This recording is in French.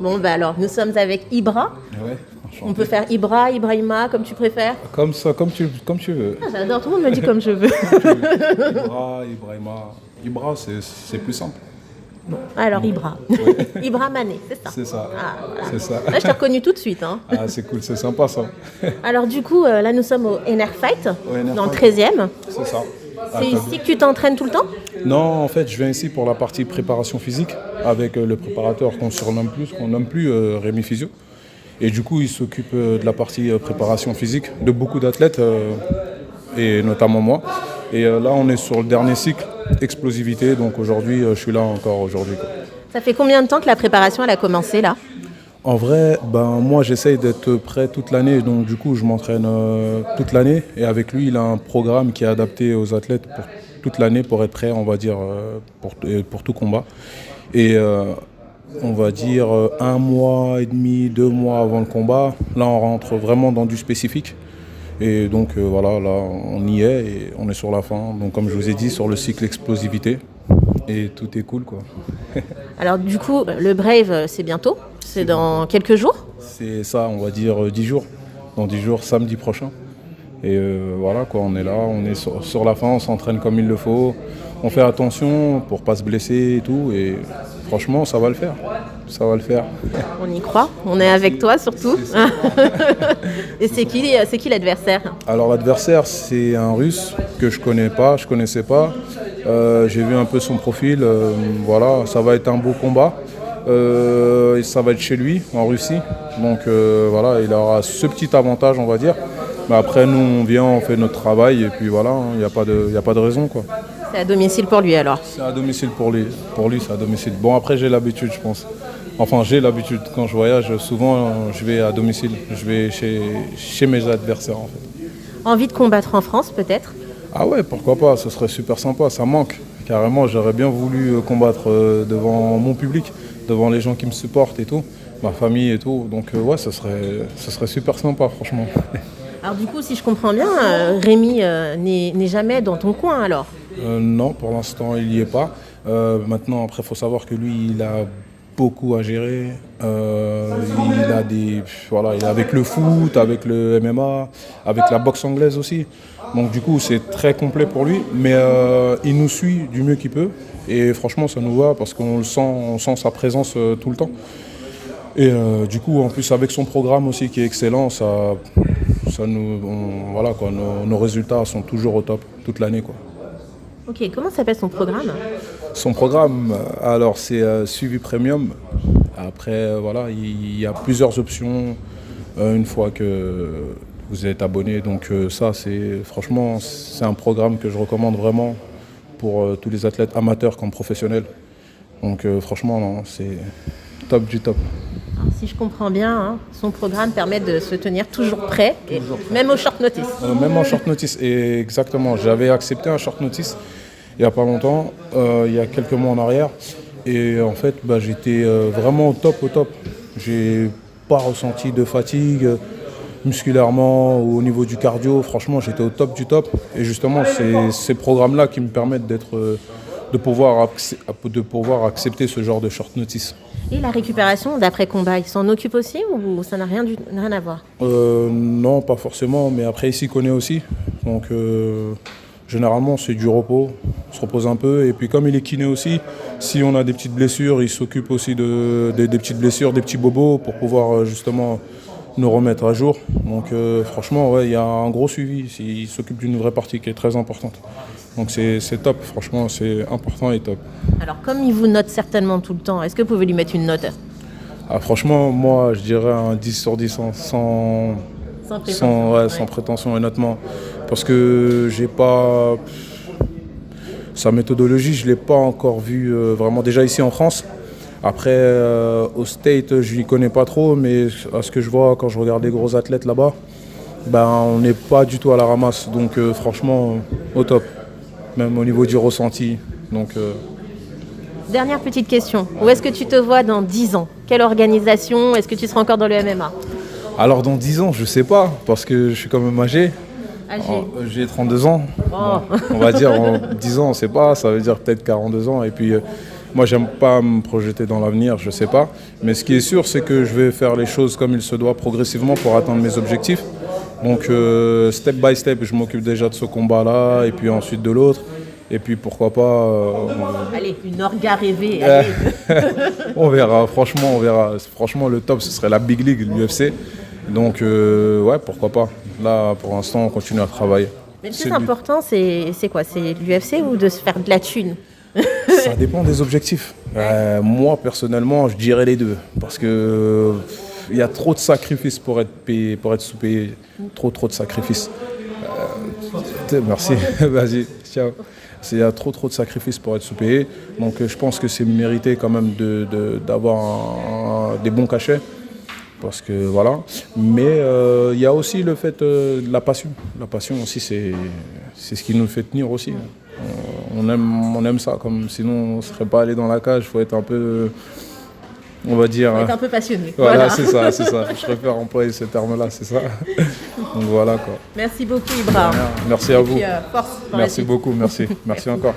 Bon, bah alors, nous sommes avec Ibra. Ouais, On enchanté. peut faire Ibra, Ibrahima, comme tu préfères. Comme ça, comme tu veux. Ah, j'adore, tout le monde me dit comme je veux. Ibra, Ibrahima. Ibra, c'est plus simple. Alors, Ibra. Ibra Mané, c'est ça. C'est ça. Ah, voilà. C'est ça. Là, je t'ai reconnu tout de suite. Hein. Ah, c'est cool, c'est sympa ça. Alors, du coup, là, nous sommes au NR Fight, Au NR dans le Fight. 13e. C'est ça. C'est ici que tu t'entraînes tout le temps? Non, en fait, je viens ici pour la partie préparation physique avec le préparateur qu'on nomme plus Rémi Physio. Et du coup, il s'occupe de la partie préparation physique de beaucoup d'athlètes, et notamment moi. Et là, on est sur le dernier cycle, explosivité. Donc aujourd'hui, je suis là encore aujourd'hui, quoi. Ça fait combien de temps que la préparation elle a commencé là? En vrai, moi j'essaye d'être prêt toute l'année, donc du coup je m'entraîne toute l'année. Et avec lui, il a un programme qui est adapté aux athlètes pour toute l'année pour être prêt, on va dire, pour tout combat. Et on va dire 1 mois et demi, 2 mois avant le combat, là on rentre vraiment dans du spécifique. Et donc voilà, là on y est et on est sur la fin. Donc comme je vous ai dit, sur le cycle explosivité. Et tout est cool, quoi. Alors du coup, le Brave, c'est bientôt. C'est dans quelques jours. C'est ça, on va dire 10 jours. Dans 10 jours, samedi prochain. Et voilà, quoi, on est là, on est sur la fin, on s'entraîne comme il le faut. On fait attention pour pas se blesser et tout. Et franchement, ça va le faire. Ça va le faire. On y croit. On est avec toi surtout. Et c'est qui l'adversaire? Alors l'adversaire, c'est un Russe que je connaissais pas. J'ai vu un peu son profil. Voilà, ça va être un beau combat. Et ça va être chez lui, en Russie. Donc voilà, il aura ce petit avantage, on va dire. Mais après, nous, on vient, on fait notre travail. Et puis voilà, il n'y a pas de raison, quoi. C'est à domicile pour lui alors. C'est à domicile pour lui. Pour lui, c'est à domicile. Bon, après, j'ai l'habitude, je pense. Enfin, j'ai l'habitude. Quand je voyage, souvent, je vais à domicile. Je vais chez mes adversaires, en fait. Envie de combattre en France peut-être? Ah ouais, pourquoi pas, ce serait super sympa, ça manque. Carrément, j'aurais bien voulu combattre devant mon public, devant les gens qui me supportent et tout, ma famille et tout. Donc ouais, ce serait super sympa, franchement. Alors du coup, si je comprends bien, Rémi n'est jamais dans ton coin alors. Non, pour l'instant, il n'y est pas. Maintenant, après, il faut savoir que lui, il a beaucoup à gérer. Il est avec le foot, avec le MMA, avec la boxe anglaise aussi. Donc du coup, c'est très complet pour lui. Mais il nous suit du mieux qu'il peut. Et franchement, ça nous va parce qu'on sent sa présence tout le temps. Et du coup, en plus, avec son programme aussi qui est excellent, voilà, quoi, nos résultats sont toujours au top toute l'année, quoi. Ok, comment s'appelle son programme? Son programme, alors c'est suivi premium. Après, voilà, il y a plusieurs options une fois que vous êtes abonné. Donc ça, franchement, c'est un programme que je recommande vraiment pour tous les athlètes amateurs comme professionnels. Donc franchement, non, c'est top du top. Alors, si je comprends bien, hein, son programme permet de se tenir toujours prêt, même au short notice. Même en short notice, et exactement. J'avais accepté un short notice il n'y a pas longtemps, il y a quelques mois en arrière. Et en fait, j'étais vraiment au top. J'ai pas ressenti de fatigue musculairement ou au niveau du cardio. Franchement, j'étais au top du top. Et justement, c'est ces programmes-là qui me permettent de pouvoir accepter ce genre de short notice. Et la récupération d'après-combat, il s'en occupe aussi ou ça n'a rien à voir? Non, pas forcément, mais après, il s'y connaît aussi. Donc, généralement, c'est du repos. On se repose un peu. Et puis, comme il est kiné aussi, si on a des petites blessures, il s'occupe aussi des petites blessures, des petits bobos pour pouvoir justement nous remettre à jour. Donc, franchement, ouais, il y a un gros suivi. Il s'occupe d'une vraie partie qui est très importante. Donc, c'est top. Franchement, c'est important et top. Alors, comme il vous note certainement tout le temps, est-ce que vous pouvez lui mettre une note? Ah, franchement, moi, je dirais un 10 sur 10 sans prétention, honnêtement. Parce que j'ai pas... Sa méthodologie, je ne l'ai pas encore vue vraiment déjà ici en France. Après, au State, je n'y connais pas trop, mais à ce que je vois quand je regarde les gros athlètes là-bas, on n'est pas du tout à la ramasse. Donc franchement, au top. Même au niveau du ressenti. Donc, Dernière petite question. Où est-ce que tu te vois dans 10 ans? Quelle organisation? Est-ce que tu seras encore dans le MMA? alors dans 10 ans, je ne sais pas, parce que je suis quand même âgé. J'ai 32 ans. Oh. Bon, on va dire en 10 ans, on ne sait pas, ça veut dire peut-être 42 ans. Et puis Moi, j'aime pas me projeter dans l'avenir, je sais pas. Mais ce qui est sûr, c'est que je vais faire les choses comme il se doit progressivement pour atteindre mes objectifs. Donc, step by step, je m'occupe déjà de ce combat-là et puis ensuite de l'autre. Et puis pourquoi pas. Allez, une orga rêvée. Allez. On verra, franchement, on verra. Franchement, le top, ce serait la Big League, l'UFC. Donc, ouais, pourquoi pas. Là, pour l'instant, on continue à travailler. Mais le plus important, c'est quoi? C'est l'UFC ou de se faire de la thune? Ça dépend des objectifs. Moi, personnellement, je dirais les deux. Parce que il y a trop de sacrifices pour être payé, pour être sous-payé. Trop de sacrifices. Merci, vas-y, ciao. Il y a trop de sacrifices pour être sous-payé. Donc je pense que c'est mérité quand même d'avoir des bons cachets. Parce que voilà. Mais il y a aussi le fait de la passion. La passion aussi, c'est ce qui nous fait tenir aussi. On aime ça. Comme sinon, on ne serait pas allé dans la cage. Il faut être un peu, on va dire... Faut être un peu passionné. Voilà, c'est ça. Je préfère employer ce terme-là, c'est ça. Donc voilà quoi. Merci beaucoup, Ibra. Merci à vous. Puis, force. Merci beaucoup, merci. Merci encore.